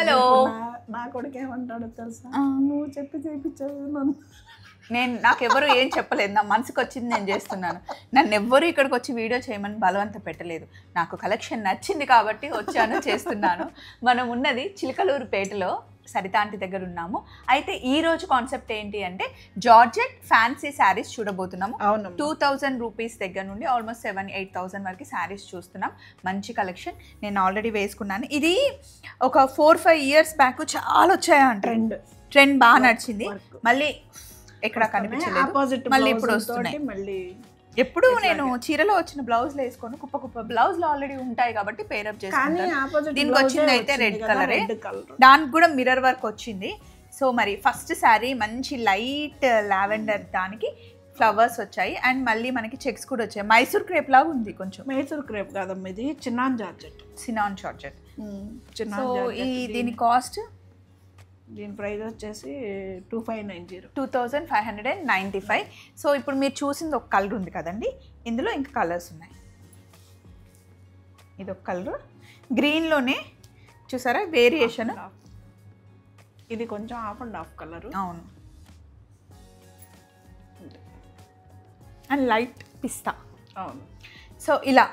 Hello నా కొడుకు ఏమంటాడో తెలుసా, నువ్వు చెప్పి చేయించావు నన్ను. నాకెవరు ఏం చెప్పలేదు, నా మనసుకు వచ్చింది నేను చేస్తున్నాను. నన్ను ఎవ్వరు ఇక్కడికి వచ్చి వీడియో చేయమని బలవంత పెట్టలేదు. నాకు కలెక్షన్ నచ్చింది కాబట్టి వచ్చాను, చేస్తున్నాను. మనం ఉన్నది చిలకలూరుపేటలో సరిత ఆంటీ దగ్గర ఉన్నాము. అయితే ఈ రోజు కాన్సెప్ట్ ఏంటి అంటే జార్జెట్ ఫ్యాన్సీ శారీస్ చూడబోతున్నాము. 2000 రూపీస్ దగ్గర నుండి ఆల్మోస్ట్ 7-8,000 వరకు శారీస్ చూస్తున్నాం. మంచి కలెక్షన్. నేను ఆల్రెడీ వేసుకున్నాను. ఇది ఒక 4-5 ఇయర్స్ బ్యాక్ చాలా వచ్చాయంట, ట్రెండ్ బాగా నడిచింది. మళ్ళీ ఎక్కడ కనిపించలేదు, మళ్ళీ ఇప్పుడు వస్తున్నాయి. మళ్ళీ ఎప్పుడు నేను చీరలో వచ్చిన బ్లౌజ్ వేసుకొని కుప్ప బ్లౌజ్లు ఆల్రెడీ ఉంటాయి కాబట్టి పేరప్ చేసుకుంటాను. దీనికి వచ్చింది అయితే రెడ్ కలరే, దానికి కూడా మిర్రర్ వర్క్ వచ్చింది. సో మరి ఫస్ట్ శారీ మంచి లైట్ లావెండర్, దానికి ఫ్లవర్స్ వచ్చాయి అండ్ మళ్ళీ మనకి చెక్స్ కూడా వచ్చాయి. మైసూర్ క్రేప్ లాగా ఉంది కొంచెం. మైసూర్ క్రేప్ కాదమ్మా, ఇది చిన్నాన్ జార్జెట్. సో ఈ దీని కాస్ట్, దీని ప్రైస్ వచ్చేసి 2595. సో ఇప్పుడు మీరు చూసింది ఒక కలర్ ఉంది కదండి, ఇందులో ఇంకా కలర్స్ ఉన్నాయి. ఇది ఒక కలర్ గ్రీన్లోనే చూసారా వేరియేషన్. ఇది కొంచెం హాఫ్ అండ్ హాఫ్ కలర్. అవును, అండ్ లైట్ పిస్తా. అవును. సో ఇలా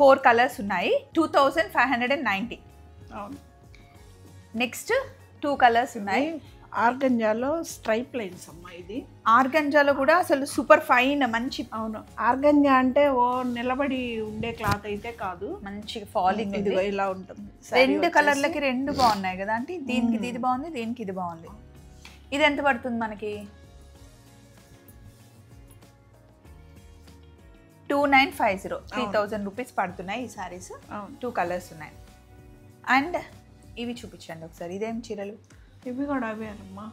4 కలర్స్ ఉన్నాయి. 2590. అవును. నెక్స్ట్ 2 కలర్స్ ఉన్నాయి. ఆర్గంజాలో స్ట్రైప్ లైన్స్ అమ్మా. ఇది ఆర్గంజాలో కూడా అసలు సూపర్ ఫైన్ మంచి. అవును, ఆర్గంజా అంటే ఓ నిలబడి ఉండే క్లాత్ అయితే కాదు, మంచి ఫాలింగ్. ఇది ఇలా ఉంటుంది. 2 కలర్లకి 2 బాగున్నాయి కదా అంటే దీనికి ఇది బాగుంది, దీనికి ఇది బాగుంది. ఇది ఎంత పడుతుంది మనకి? 2950. 3000 రూపీస్ పడుతున్నాయి ఈ సారీస్. 2 కలర్స్ ఉన్నాయి. అండ్ ఇవి చూపించండి ఒకసారి. ఇదేం చీరలు? ఇవి కూడా అవే అమ్మా.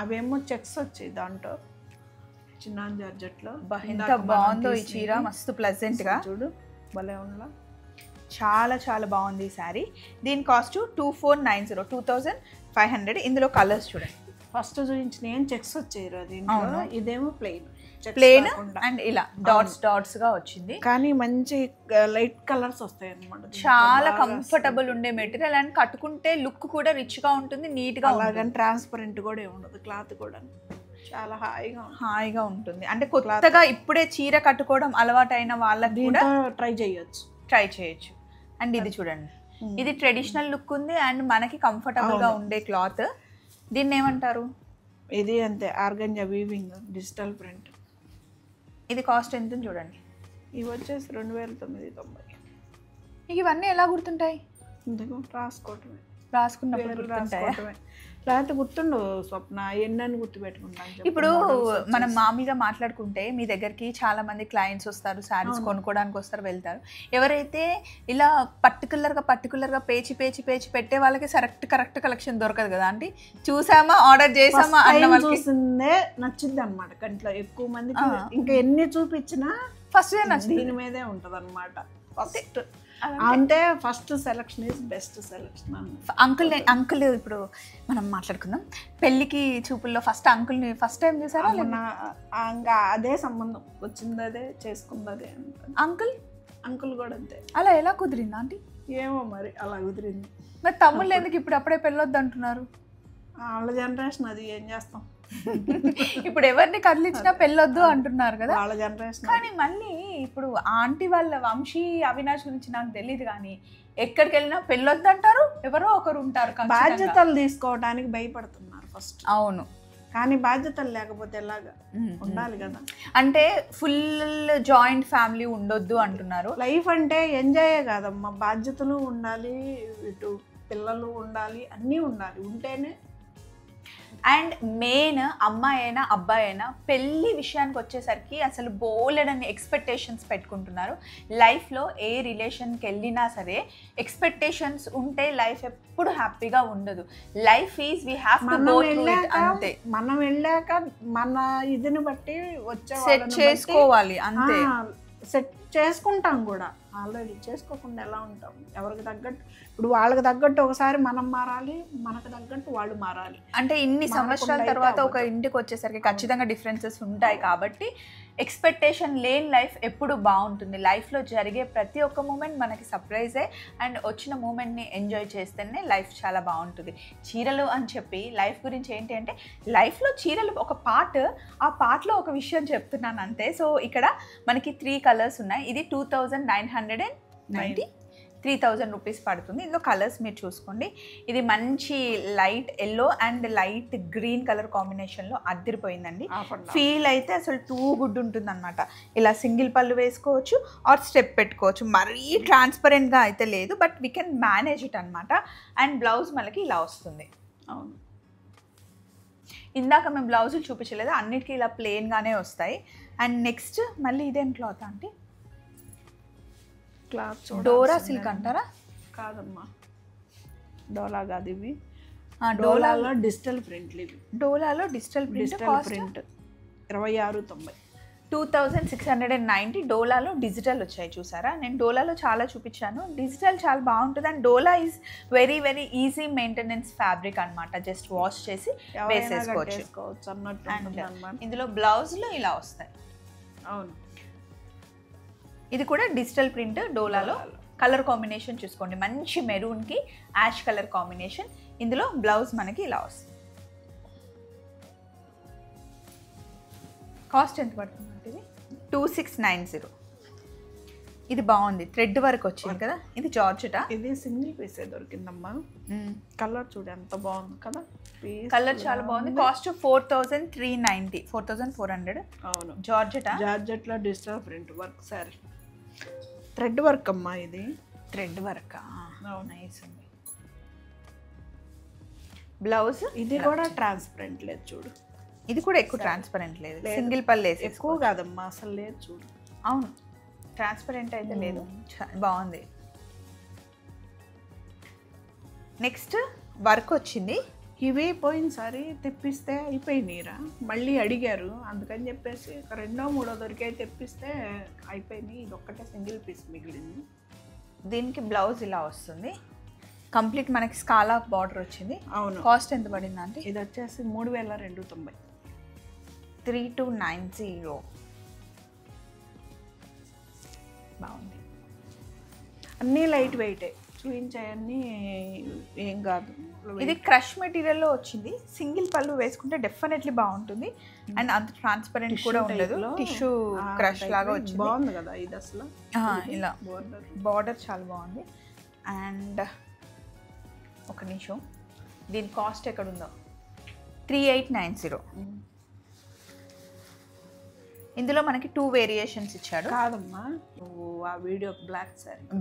అవేమో చెక్స్ వచ్చాయి దాంట్లో, చిన్న జార్జెట్లో. ఎంత బాగుందో ఈ చీర, మస్తు ప్లెజెంట్ గా చూడు, భలే ఉందా. చాలా చాలా బాగుంది ఈ శారీ. దీని కాస్ట్ 2490, 2500. ఇందులో కలర్స్ చూడండి. ఫస్ట్ చూపించిన ఏం చెక్స్ వచ్చాయి దీంట్లో, ఇదేమో ప్లెయిన్ అండ్ ఇలా డాట్స్ గా వచ్చింది. కానీ మంచి లైట్ కలర్స్ వస్తాయి అన్నమాట. చాలా కంఫర్టబుల్ ఉండే మెటీరియల్ అండ్ కట్టుకుంటే లుక్ కూడా రిచ్ గా ఉంటుంది, నీట్ గా. అలాగని ట్రాన్స్పరెంట్ కూడా ఉండదు, క్లాత్ కూడా చాలా హాయిగా ఉంటుంది. అంటే కొత్తగా ఇప్పుడే చీర కట్టుకోవడం అలవాటైన వాళ్ళకి కూడా ట్రై చేయొచ్చు. అండ్ ఇది చూడండి, ఇది ట్రెడిషనల్ లుక్ ఉంది అండ్ మనకి కంఫర్టబుల్ గా ఉండే క్లాత్. దీన్ని ఏమంటారు? ఇది అంతే, ఆర్గంజా వీవింగ్ డిజిటల్ ప్రింట్. ఇది కాస్ట్ ఎంత చూడండి. ఇవి వచ్చేసి 2990. ఇవన్నీ ఎలా గుర్తుంటాయి? రాసుకున్నప్పుడు లేకపోతే గుర్తుండు స్వప్న, ఎన్నని గుర్తుపెట్టుకుంటాను. ఇప్పుడు మనం మామూలుగా మాట్లాడుకుంటే మీ దగ్గరికి చాలా మంది క్లయింట్స్ వస్తారు, శారీస్ కొనుక్కోవడానికి వస్తారు, వెళ్తారు. ఎవరైతే ఇలా పర్టికులర్గా పేచి పెట్టే వాళ్ళకి కరెక్ట్ కలెక్షన్ దొరకదు కదా అంటే, చూసామా ఆర్డర్ చేసామా అన్న వాళ్ళకి చూసిందే నచ్చింది అనమాట. కంట్లో ఎక్కువ మందికి ఇంకా ఎన్ని చూపించినా ఫస్ట్ దీని మీదే ఉంటది అనమాట. అంటే first selection is best selection. Uncle ఇప్పుడు మనం మాట్లాడుకుందాం. పెళ్ళికి చూపుల్లో అంకుల్ని ఫస్ట్ టైం చూసారా? ఇంకా అదే సంబంధం వచ్చింది, అదే చేసుకుంది అదే. అంకుల్ కూడా అంతే. అలా ఎలా కుదిరింది ఆంటీ? ఏమో మరి అలా కుదిరింది. మరి తమ్ముళ్ళు ఎందుకు ఇప్పుడు అప్పుడే పెళ్ళొద్దు అంటున్నారు? వాళ్ళ జనరేషన్ అది, ఏం చేస్తాం. ఇప్పుడు ఎవరిని కదిలించినా పెళ్ళొద్దు అంటున్నారు కదా వాళ్ళ జనరేషన్. కానీ మళ్ళీ ఇప్పుడు ఆంటీ వాళ్ళ వంశీ అవినాష్ గురించి నాకు తెలియదు, కానీ ఎక్కడికి వెళ్ళినా పెళ్ళొద్దు అంటారు, ఎవరో ఒకరు ఉంటారు. బాధ్యతలు తీసుకోవడానికి భయపడుతున్నారు ఫస్ట్. అవును, కానీ బాధ్యతలు లేకపోతే ఎలాగా? ఉండాలి కదా. అంటే ఫుల్ జాయింట్ ఫ్యామిలీ ఉండొద్దు అంటున్నారు. లైఫ్ అంటే ఎంజాయే కాదమ్మా, బాధ్యతలు ఉండాలి, ఇటు పిల్లలు ఉండాలి, అన్నీ ఉండాలి. ఉంటేనే. అండ్ మెయిన్ అమ్మాయి అయినా అబ్బాయి అయినా పెళ్ళి విషయానికి వచ్చేసరికి అసలు బోలెడని ఎక్స్పెక్టేషన్స్ పెట్టుకుంటున్నారు. లైఫ్లో ఏ రిలేషన్కి వెళ్ళినా సరే ఎక్స్పెక్టేషన్స్ ఉంటే లైఫ్ ఎప్పుడు హ్యాపీగా ఉండదు. Life is we have to go through it. అంతే, మనం వెళ్ళాక మన ఇదిని బట్టి వచ్చే సెట్ చేసుకోవాలి. అంతే, సెట్ చేసుకుంటాం కూడా. ఆల్రెడీ చేసుకోకుండా ఎలా ఉంటాం? ఎవరికి తగ్గట్టు, ఇప్పుడు వాళ్ళకి తగ్గట్టు ఒకసారి మనం మారాలి, మనకు తగ్గట్టు వాళ్ళు మారాలి. అంటే ఇన్ని సంవత్సరాల తర్వాత ఒక ఇంటికి వచ్చేసరికి ఖచ్చితంగా డిఫరెన్సెస్ ఉంటాయి కాబట్టి ఎక్స్పెక్టేషన్ లేని లైఫ్ ఎప్పుడు బాగుంటుంది. లైఫ్లో జరిగే ప్రతి ఒక్క మూమెంట్ మనకి సర్ప్రైజే, అండ్ వచ్చిన మూమెంట్ని ఎంజాయ్ చేస్తేనే లైఫ్ చాలా బాగుంటుంది. చీరలు అని చెప్పి లైఫ్ గురించి ఏంటి అంటే, లైఫ్లో చీరలు ఒక పార్ట్, ఆ పార్ట్లో ఒక విషయం చెప్తున్నాను అంతే. సో ఇక్కడ మనకి 3 కలర్స్ ఉన్నాయి. ఇది 2990, 3000 రూపీస్ పడుతుంది. ఇందులో కలర్స్ మీరు చూసుకోండి. ఇది మంచి light yellow and light green colour కాంబినేషన్లో అద్దరిపోయిందండి. ఫీల్ అయితే అసలు టూ గుడ్ ఉంటుంది అనమాట. ఇలా సింగిల్ పళ్ళు వేసుకోవచ్చు ఆర్ స్టెప్ పెట్టుకోవచ్చు. మరీ ట్రాన్స్పరెంట్గా అయితే లేదు, but we can manage it అనమాట. అండ్ బ్లౌజ్ మనకి ఇలా వస్తుంది. అవును, ఇందాక మేము బ్లౌజులు చూపించలేదు, అన్నిటికీ ఇలా ప్లెయిన్గానే వస్తాయి. అండ్ నెక్స్ట్ మళ్ళీ ఇదేం క్లాత్ అంటే క్లాత్ డోరా సిల్క్ అంటారా? కాదమ్మా, డోలా కాదు ఇవి. డోలాలో డిజిటల్ ప్రింట్లు ఇవి. డోలాలో డిజిటల్ ప్రింట్ 2690. 2690 డోలాలో డిజిటల్ వచ్చాయి. చూసారా, నేను డోలాలో చాలా చూపించాను. డిజిటల్ చాలా బాగుంటుంది. And dola is very very easy maintenance fabric అనమాట. జస్ట్ వాష్ చేసి వేసేసుకోవచ్చు అన్నట్టు. ఇందులో బ్లౌజ్లో ఇలా వస్తాయి. అవును, ఇది కూడా డిజిటల్ ప్రింట్ డోలాలో. కలర్ కాంబినేషన్ చూసుకోండి, మంచి మెరూన్కి యాష్ కలర్ కాంబినేషన్. ఇందులో బ్లౌజ్ మనకి ఇలా వస్తుంది. కాస్ట్ ఎంత పడుతుంది అంటే ఇది 2690. ఇది బాగుంది, థ్రెడ్ వర్క్ వచ్చింది కదా. ఇది జార్జెటా? ఇది సింగిల్ పీసే దొరికిందమ్మా. కలర్ చూడు ఎంత బాగుంది కదా, కలర్ చాలా బాగుంది. కాస్ట్ 4390, 4400. అవును, జార్జెటా? జార్జెట్లో digital print work sari. Thread work అమ్మా, ఇది థ్రెడ్ వర్క్. నైస్ ఉంది. బ్లౌజ్ ఇది కూడా ట్రాన్స్పరెంట్ లేదు చూడు. ఇది కూడా ఎక్కువ ట్రాన్స్పరెంట్ లేదు, సింగిల్ పళ్ళు వేసి ఎక్కువ కాదమ్మా, అసలు లేదు చూడు. అవును, ట్రాన్స్పరెంట్ అయితే లేదు, బాగుంది. నెక్స్ట్ వర్క్ వచ్చింది. ఇవి పోయినసారి తెప్పిస్తే అయిపోయినాయిరా, మళ్ళీ అడిగారు, అందుకని చెప్పేసి 2, 3 దొరికాయి తెప్పిస్తే అయిపోయినాయి. ఇది ఒక్కటే సింగిల్ పీస్ మిగిలింది. దీనికి బ్లౌజ్ ఇలా వస్తుంది. కంప్లీట్ మనకి స్కాలా బార్డర్ వచ్చింది. అవును, కాస్ట్ ఎంత పడింది అంటే ఇది వచ్చేసి 3290. 3290. బాగుంది. అన్నీ లైట్ వెయిటే చూపించాయన్నీ, ఏం కాదు. ఇది క్రష్ మెటీరియల్లో వచ్చింది. సింగిల్ పళ్ళు వేసుకుంటే డెఫినెట్లీ బాగుంటుంది. అండ్ అంత ట్రాన్స్పరెంట్ కూడా ఉండదు, టిష్యూ క్రష్ లాగా వచ్చింది. బాగుంది కదా ఇది అసలు. ఇలా బార్డర్ చాలా బాగుంది. అండ్ ఒక నిమిషం, దీని కాస్ట్ ఎక్కడుందో 3890. ఇందులో మనకి 2 వేరియేషన్స్ ఇచ్చాడు. కాదమ్మా, ఆ వీడియో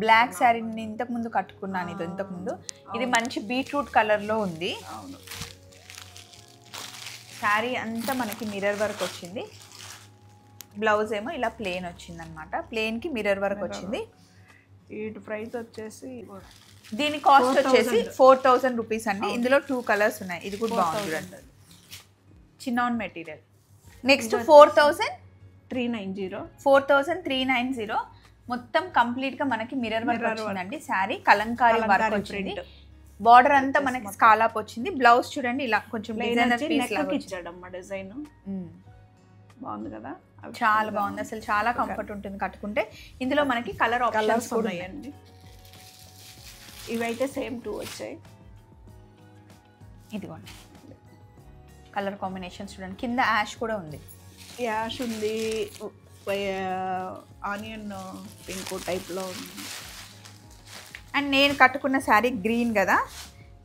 బ్లాక్ శారీని ఇంతకు ముందు కట్టుకున్నాను. ఇది ఇంతకు ముందు, ఇది మంచి బీట్రూట్ కలర్లో ఉంది. అవును, శారీ అంతా మనకి మిర్రర్ వర్క్ వచ్చింది. బ్లౌజ్ ఏమో ఇలా ప్లెయిన్ వచ్చింది అనమాట. ప్లెయిన్కి మిర్రర్ వర్క్ వచ్చింది. వీటి ప్రైస్ వచ్చేసి, దీని కాస్ట్ వచ్చేసి 4000 రూపీస్ అండి. ఇందులో 2 కలర్స్ ఉన్నాయి. ఇది కూడా బాగుంది, చిన్నాన్ మెటీరియల్. నెక్స్ట్ 4390 మొత్తం కంప్లీట్ గా మనకి మిర్రర్ వర్క్ వచ్చిందండి. శారీ కలంకారీ వర్క్ వచ్చింది. బార్డర్ అంతా మనకి స్కాలాప్ వచ్చింది. బ్లౌజ్ చూడండి ఇలా కొంచెం డిజైనర్ పీస్ లాగా ఇచ్చాడమ్మా. డిజైన్ బాగుంది కదా, చాలా బాగుంది. అసలు చాలా కంఫర్ట్ ఉంటుంది కట్టుకుంటే. ఇందులో మనకి కలర్ ఆప్షన్స్ ఉన్నాయండి. ఇవైతే సేమ్ 2 వచ్చాయి. ఇదిగోండి కలర్ కాంబినేషన్స్ చూడండి. కింద యాష్ కూడా ఉంది, యాష్ ఉంది, ఆనియన్ పింక్ టైప్లో ఉంది. అండ్ నేను కట్టుకున్న శారీ గ్రీన్ కదా,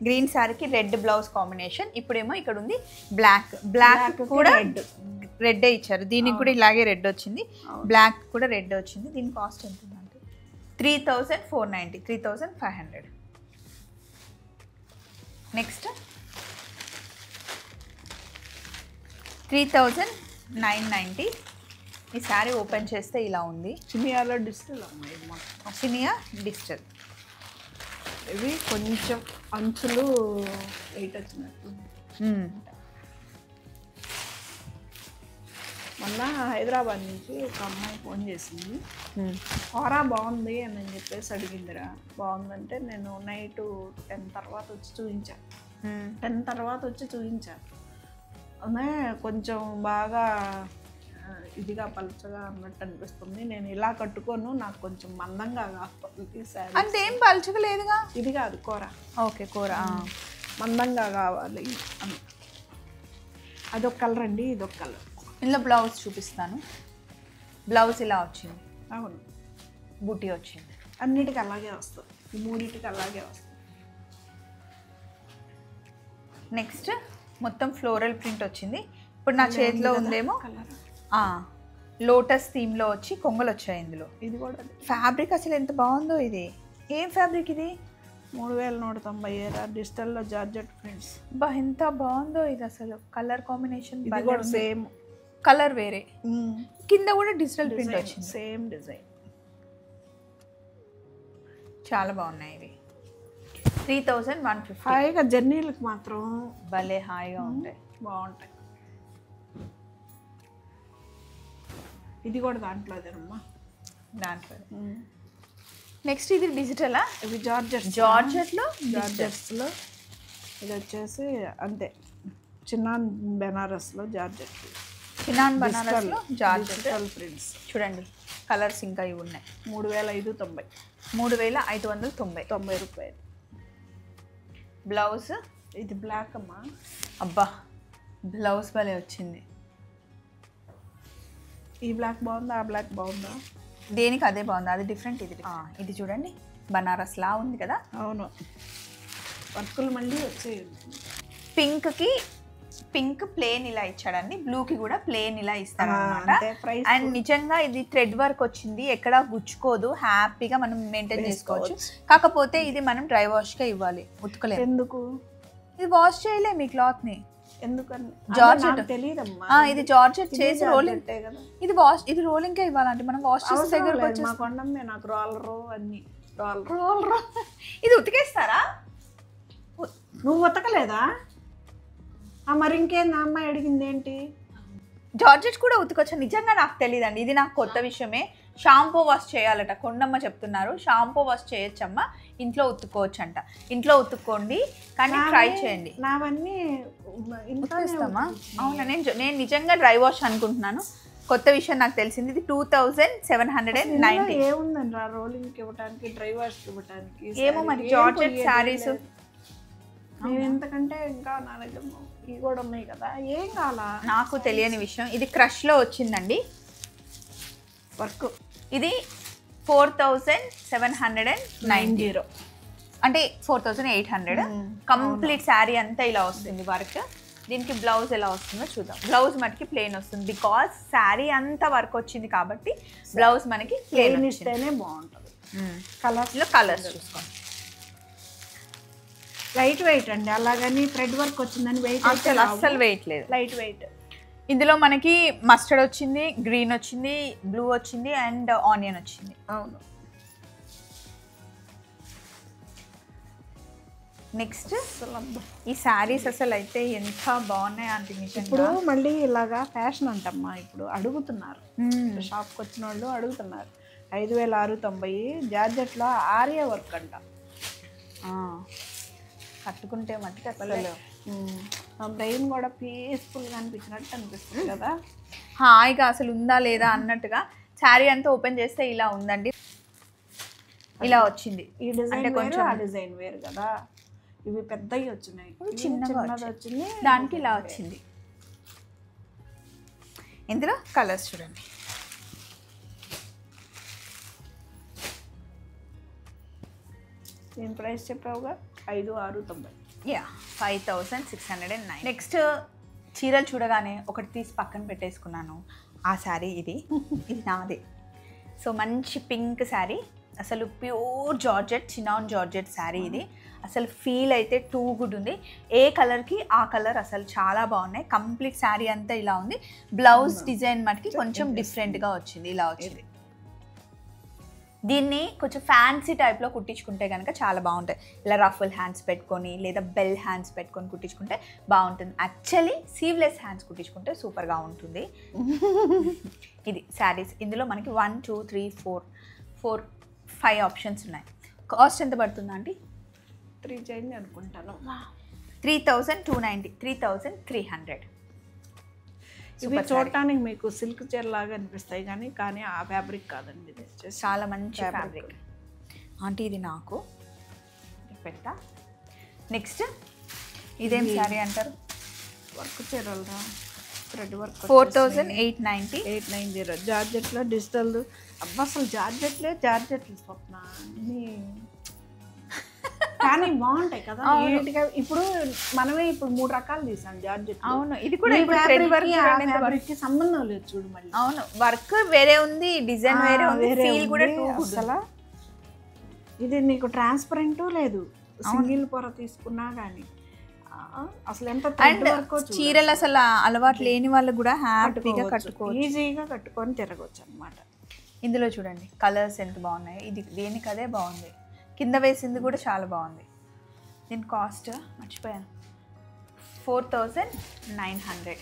గ్రీన్ శారీకి రెడ్ బ్లౌజ్ కాంబినేషన్. ఇప్పుడేమో ఇక్కడ ఉంది బ్లాక్ కూడా రెడ్ ఇచ్చారు. దీనికి కూడా ఇలాగే రెడ్ వచ్చింది, బ్లాక్ కూడా రెడ్ వచ్చింది. దీని కాస్ట్ ఎంత ఉందంటే 3490, 3500. నెక్స్ట్ 3990. ఈ శారీ ఓపెన్ చేస్తే ఇలా ఉంది. చినియాలో డిజిటల్ అమ్మాయి, చినియా డిజిటల్. ఇవి కొంచెం అంచులు వెయిట్ వచ్చినట్టు. మొన్న హైదరాబాద్ నుంచి ఒక అమ్మాయి ఫోన్ చేసింది, ఆరా బాగుంది అని చెప్పేసి అడిగిందిరా. బాగుందంటే నేను నైట్ 10 తర్వాత వచ్చి చూపించాను. 10 తర్వాత వచ్చి చూపించాను. అదే కొంచెం బాగా ఇదిగా పలుచగా అన్నట్టు అనిపిస్తుంది. నేను ఇలా కట్టుకోను, నాకు కొంచెం మందంగా కావాలి సారీ. అంతేం పలుచగలేదుగా. ఇది కాదు కూర. ఓకే, కూర మందంగా కావాలి అని. అదొక కలర్ అండి, ఇదొక కలర్. ఇందులో బ్లౌజ్ చూపిస్తాను. బ్లౌజ్ ఇలా వచ్చింది. అవును, బుట్టి వచ్చింది. అన్నిటికీ అలాగే వస్తుంది, ఈ మూడింటికి అలాగే వస్తుంది. నెక్స్ట్ మొత్తం ఫ్లోరల్ ప్రింట్ వచ్చింది. ఇప్పుడు నా చేతిలో ఉందేమో లోటస్ థీమ్లో వచ్చి కొంగలు వచ్చాయి ఇందులో. ఇది కూడా ఫ్యాబ్రిక్ అసలు ఎంత బాగుందో. ఇది ఏం ఫ్యాబ్రిక్ ఇది? 3190 డిజిటల్లో జార్జెట్ ప్రింట్స్. బా ఎంత బాగుందో ఇది అసలు. కలర్ కాంబినేషన్ ఇది కూడా సేమ్, కలర్ వేరే, కింద కూడా డిజిటల్ ప్రింట్ వచ్చింది. Same design. చాలా బాగున్నాయి ఇవి. 3150. హాయిగా జర్నీలకు మాత్రం భలే హాయిగా ఉంటాయి, బాగుంటాయి. ఇది కూడా దాంట్లోదేనమ్మా. దాంట్లో నెక్స్ట్ ఇది డిజిటలా? ఇవి జార్జెట్. జార్జెట్లో జార్జెట్స్లో ఇది వచ్చేసి అంతే, చిన్నాన్ బెనారస్లో జార్జెట్. చిన్నాన్ బనారస్లో జార్జెట్ ప్రింట్స్. చూడండి కలర్స్ ఇంకా ఇవి ఉన్నాయి. 3590. 3590 రూపాయలు. బ్లౌజ్ ఇది బ్లాక్ అమ్మా. అబ్బా బ్లౌజ్ భలే వచ్చింది. ఈ బ్లాక్ బాగుందా, ఆ బ్లాక్ బాగుందా? దేనికి అదే బాగుంది, అది డిఫరెంట్. ఇది చూడండి బనారస్ లా ఉంది కదా. అవును, వర్కులు మళ్ళీ వచ్చాయి. పింక్కి పింక్ ప్లేన్ ఇలా ఇచ్చాడండి, బ్లూకి కూడా ప్లేన్ ఇలా ఇస్తాడు అనమాట. అండ్ నిజంగా ఇది థ్రెడ్ వర్క్ వచ్చింది, ఎక్కడా గుచ్చుకోదు, హ్యాపీగా మనం మెయింటైన్ చేసుకోవచ్చు. కాకపోతే ఇది మనం డ్రై వాష్గా ఇవ్వాలి, ఉతకలేదు. ఎందుకు? ఇది వాష్ చేయలే మీ క్లాత్ని. ఎందుకని? జార్జెట్ తెలియదమ్మా. ఇది జార్జెట్ చేసి రోలింగ్. కదా ఇది వాష్, ఇది రోలింగ్ కే ఇవ్వాలంటే మనం వాష్ చేసే దగ్గరకు వచ్చి. మా కొండమ్మే నాకు రోలరు అన్ని రోలర్. ఇది ఉతికేస్తారా? నువ్వు ఉతకలేదా? మరి ఇంకేంది అమ్మాయి అడిగింది ఏంటి? జార్జెట్ కూడా ఉతుకొచ్చా? నిజంగా నాకు తెలియదండి, ఇది నాకు కొత్త విషయమే. షాంపూ వాష్ చేయాలట, కొండమ్మ చెప్తున్నారు. షాంపూ వాష్ చేయొచ్చమ్మా, ఇంట్లో ఉతుక్కోవచ్చు అంట. ఇంట్లో ఉతుక్కోండి, కానీ ట్రై చేయండి. నావన్నీ ఉతికేస్తామా? అవునా, నేను నిజంగా డ్రై వాష్ అనుకుంటున్నాను. కొత్త విషయం నాకు తెలిసింది. ఇది 2790. ఏముందండి రోలింగ్కి ఇవ్వడానికి, డ్రై వాష్కి ఇవ్వడానికి? ఏమో మరి జార్జెట్ శారీస్. నేను ఎంతకంటే ఇంకా నా దగ్గర ఇవి కూడా ఉన్నాయి కదా, ఏం కావాలా? నాకు తెలియని విషయం. ఇది క్రష్లో వచ్చిందండి వర్క్. ఇది 4790, అంటే 4800. కంప్లీట్ శారీ అంతా ఇలా వస్తుంది వర్క్. దీనికి బ్లౌజ్ ఎలా వస్తుందో చూద్దాం. బ్లౌజ్ మనకి ప్లెయిన్ వస్తుంది, బికాస్ శారీ అంతా వర్క్ వచ్చింది కాబట్టి బ్లౌజ్ మనకి ప్లెయిన్ ఇస్తేనే బాగుంటుంది. కలర్స్లో కలర్స్ చూసుకోండి. లైట్ వెయిట్ అండి, అలాగని థ్రెడ్ వర్క్ వచ్చిందని వెయిట్ అస్సలు వెయిట్ లేదు, లైట్ వెయిట్. ఇందులో మనకి మస్టర్డ్ వచ్చింది, గ్రీన్ వచ్చింది, బ్లూ వచ్చింది, అండ్ ఆనియన్ వచ్చింది. అవును. నెక్స్ట్ ఈ శారీస్ అసలు అయితే ఎంత బాగున్నాయి అంటే ఇప్పుడు మళ్ళీ ఇలాగా ఫ్యాషన్ అంటమ్మా. ఇప్పుడు అడుగుతున్నారు, షాప్కి వచ్చిన వాళ్ళు అడుగుతున్నారు. 5690 జార్జెట్లో ఆర్య వర్క్ అంట. కట్టుకుంటే మట్టి అసలు మా బ్రెయిన్ కూడా పీస్ఫుల్గా అనిపించినట్టు అనిపిస్తుంది కదా, హాయిగా అసలు ఉందా లేదా అన్నట్టుగా. శారీ అంతా ఓపెన్ చేస్తే ఇలా ఉందండి, ఇలా వచ్చింది. ఈ డిజైన్ కొంచెం, ఆ డిజైన్ వేరు కదా. ఇవి పెద్దవి వచ్చినాయి, చిన్నది వచ్చింది, దానికి ఇలా వచ్చింది. ఇందులో కలర్స్ చూడండి. నేను ప్రైస్ చెప్పావుగా 5690. 5609. నెక్స్ట్ చీరలు చూడగానే ఒకటి తీసి పక్కన పెట్టేసుకున్నాను. ఆ శారీ ఇది నాదే. సో మంచి పింక్ శారీ, అసలు pure georgette, chinon georgette sari ఇది. అసలు ఫీల్ అయితే టూ గుడ్ ఉంది. ఏ కలర్కి ఆ కలర్ అసలు చాలా బాగున్నాయి. కంప్లీట్ శారీ అంతా ఇలా ఉంది. బ్లౌజ్ డిజైన్ మటుకి కొంచెం డిఫరెంట్గా వచ్చింది, ఇలా వచ్చింది. దీన్ని కొంచెం ఫ్యాన్సీ టైప్లో కుట్టించుకుంటే కనుక చాలా బాగుంటాయి. ఇలా రఫుల్ హ్యాండ్స్ పెట్టుకొని లేదా బెల్ హ్యాండ్స్ పెట్టుకొని కుట్టించుకుంటే బాగుంటుంది. యాక్చువల్లీ సీవ్లెస్ హ్యాండ్స్ కుట్టించుకుంటే సూపర్గా ఉంటుంది. ఇది శారీస్. ఇందులో మనకి 1 2 3 4 5 ఆప్షన్స్ ఉన్నాయి. కాస్ట్ ఎంత పడుతుందా అండి? 3 చేంజ్ అనుకుంటాను. 3290, 3300. ఇవి చూడటానికి మీకు సిల్క్ చీర లాగా అనిపిస్తాయి కానీ ఆ ఫ్యాబ్రిక్ కాదండి, ఇది వచ్చేసి చాలా మంచి ఫ్యాబ్రిక్. ఆంటీ ఇది నాకు పెట్టా. నెక్స్ట్ ఇదేం శారీ అంటారు? వర్క్ చీరలు థ్రెడ్ వర్క్ 4890 జార్జెట్లో డిజిటల్. అబ్బా అసలు జార్జెట్లు స్వప్న అన్నీ కానీ బాగుంటాయి కదా నీట్గా. ఇప్పుడు మనమే 3 రకాలు తీసాం జార్జెట్. అవును, ఇది కూడా ఫ్యాబ్రిక్ కి సంబంధం లేదు చూడు మళ్ళీ. అవును, వర్క్ వేరే ఉంది, డిజైన్ వేరే ఉంది, ఫీల్ కూడా అసలు ఇది నీకు ట్రాన్స్పరెంట్ లేదు, సింగిల్ పొర తీసుకున్నా కానీ అసలు ఎంత చీరలు అసలు అలవాటు లేని వాళ్ళు కూడా హ్యాపీగా కట్టుకోవచ్చు, ఈజీగా కట్టుకొని తిరగవచ్చు అనమాట. ఇందులో చూడండి కలర్స్ ఎంత బాగున్నాయి. ఇది దేనికి అదే బాగుంది, కింద వేసింది కూడా చాలా బాగుంది. దీని కాస్ట్ మర్చిపోయాను, 4900.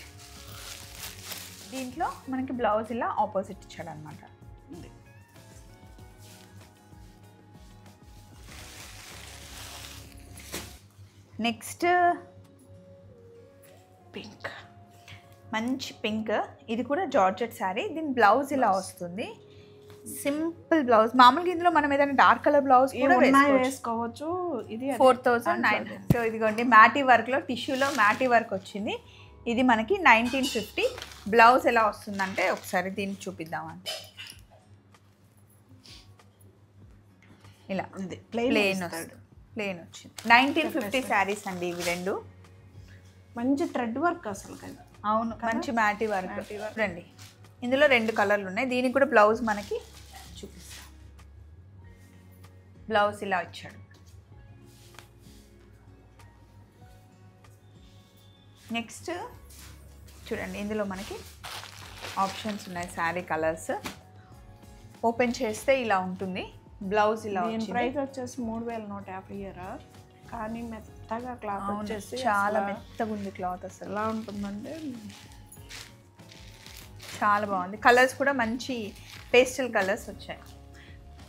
దీంట్లో మనకి బ్లౌజ్ ఇలా ఆపోజిట్ ఇచ్చాడు అనమాట. నెక్స్ట్ పింక్, మంచి పింక్. ఇది కూడా జార్జెట్ శారీ. దీని బ్లౌజ్ ఇలా వస్తుంది, సింపుల్ బ్లౌజ్. మామూలుగా ఇందులో మనం ఏదైనా డార్క్ కలర్ బ్లౌజ్ కూడా వేసుకోవచ్చు. ఇది 4900. సో ఇదిగోండి మ్యాటీ వర్క్లో, టిష్యూలో మ్యాటీ వర్క్ వచ్చింది. ఇది మనకి 1950. బ్లౌజ్ ఎలా వస్తుందంటే ఒకసారి దీన్ని చూపిద్దామండి. ఇలా ప్లెయిన్ వస్తుంది, ప్లెయిన్ వచ్చింది. 1950 శారీస్ అండి ఇవి రెండు. మంచి థ్రెడ్ వర్క్ అసలు కదా. అవును, మంచి మ్యాటీ వర్క్. రండి, ఇందులో 2 కలర్లు ఉన్నాయి. దీనికి కూడా బ్లౌజ్ మనకి చూపిస్తాం. బ్లౌజ్ ఇలా ఇచ్చాడు. నెక్స్ట్ చూడండి, ఇందులో మనకి ఆప్షన్స్ ఉన్నాయి, శారీ కలర్స్. ఓపెన్ చేస్తే ఇలా ఉంటుంది. బ్లౌజ్ ఇలా ప్రైస్ వచ్చేసి 3150. కానీ మెత్తగా క్లాత్ వచ్చేసి చాలా మెత్తగా ఉంది క్లాత్. అసలు ఎలా ఉంటుందంటే చాలా బాగుంది. కలర్స్ కూడా మంచి పేస్టల్ కలర్స్ వచ్చాయి.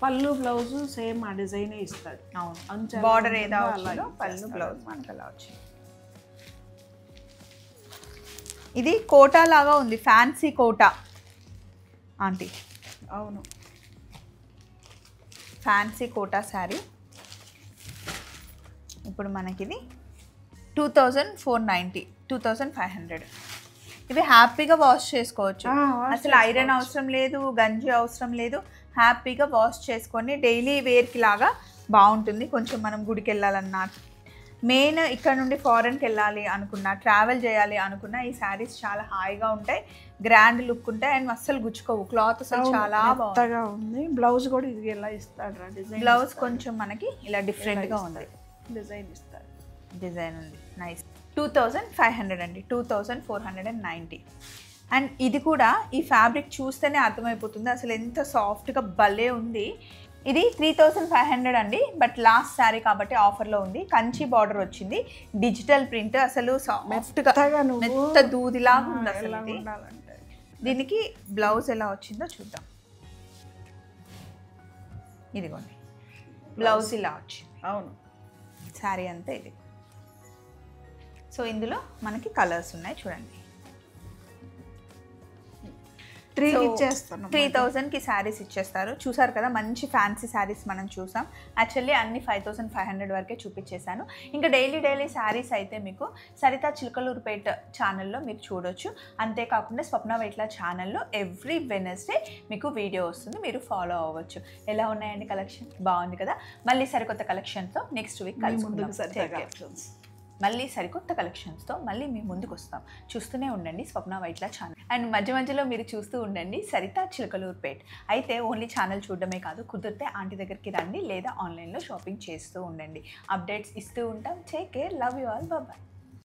పళ్ళు బ్లౌజ్ సేమ్ ఆ డిజైనే ఇస్తాడు. అవును, బార్డర్ ఏదో వచ్చిందో పళ్ళు బ్లౌజ్ మనకు అలా వచ్చింది. ఇది కోటా లాగా ఉంది, ఫ్యాన్సీ కోటా ఆంటీ. అవును, ఫ్యాన్సీ కోటా శారీ. ఇప్పుడు మనకి ఇది 2490, 2500. ఇవి హ్యాపీగా వాష్ చేసుకోవచ్చు, అసలు ఐరన్ అవసరం లేదు, గంజి అవసరం లేదు. హ్యాపీగా వాష్ చేసుకొని డైలీ వేర్కి లాగా బాగుంటుంది. కొంచెం మనం గుడికి వెళ్ళాలన్నా, మెయిన్ ఇక్కడ నుండి ఫారెన్కి వెళ్ళాలి అనుకున్నా, ట్రావెల్ చేయాలి అనుకున్నా ఈ శారీస్ చాలా హాయిగా ఉంటాయి, గ్రాండ్ లుక్ ఉంటాయి అండ్ అస్సలు గుచ్చుకోవు. క్లాత్ అసలు చాలా బాగా ఉంది. బ్లౌజ్ కూడా ఇది ఎలా ఇస్తాడు డిజైన్. బ్లౌజ్ కొంచెం మనకి ఇలా డిఫరెంట్గా ఉంది, డిజైన్ ఇస్తాడు. డిజైన్ ఉంది, నైస్. 2500 అండి, 2490. అండ్ ఇది కూడా ఈ ఫ్యాబ్రిక్ చూస్తేనే అర్థమైపోతుంది అసలు ఎంత సాఫ్ట్గా భలే ఉంది. ఇది 3500 అండి, బట్ లాస్ట్ శారీ కాబట్టి ఆఫర్లో ఉంది. కంచి బార్డర్ వచ్చింది, డిజిటల్ ప్రింట్, అసలు సాఫ్ట్గా మెత్త దూదిలాగా ఉంది అసలు. దీనికి బ్లౌజ్ ఎలా వచ్చిందో చూద్దాం. ఇదిగోండి బ్లౌజ్ ఇలా వచ్చింది. అవును, శారీ అంతా ఇది. సో ఇందులో మనకి కలర్స్ ఉన్నాయి చూడండి. 3000కి శారీస్ ఇచ్చేస్తారు. చూసారు కదా, మంచి ఫ్యాన్సీ శారీస్ మనం చూసాం. యాక్చువల్లీ అన్ని 5500 వరకే చూపించేశాను. ఇంకా డైలీ శారీస్ అయితే మీకు సరితా చిలకలూరుపేట ఛానల్లో మీరు చూడొచ్చు. అంతేకాకుండా స్వప్న వైట్ల ఛానల్లో ఎవ్రీ వెనస్డే మీకు వీడియో వస్తుంది, మీరు ఫాలో అవ్వచ్చు. ఎలా ఉన్నాయండి కలెక్షన్? బాగుంది కదా. మళ్ళీ సరికొత్త కలెక్షన్తో నెక్స్ట్ వీక్ కలుసుకుందాం. మళ్ళీ సరికొత్త కలెక్షన్స్తో మళ్ళీ మీ ముందుకు వస్తాం. చూస్తూనే ఉండండి స్వప్న వైట్ల ఛానల్. అండ్ మధ్యలో మీరు చూస్తూ ఉండండి సరితా చిలకలూరుపేట్. అయితే ఓన్లీ ఛానల్ చూడడమే కాదు, కుదిరితే ఆంటీ దగ్గరికి రండి లేదా ఆన్లైన్లో షాపింగ్ చేస్తూ ఉండండి. అప్డేట్స్ ఇస్తూ ఉంటాం. Take care, love you all, bye.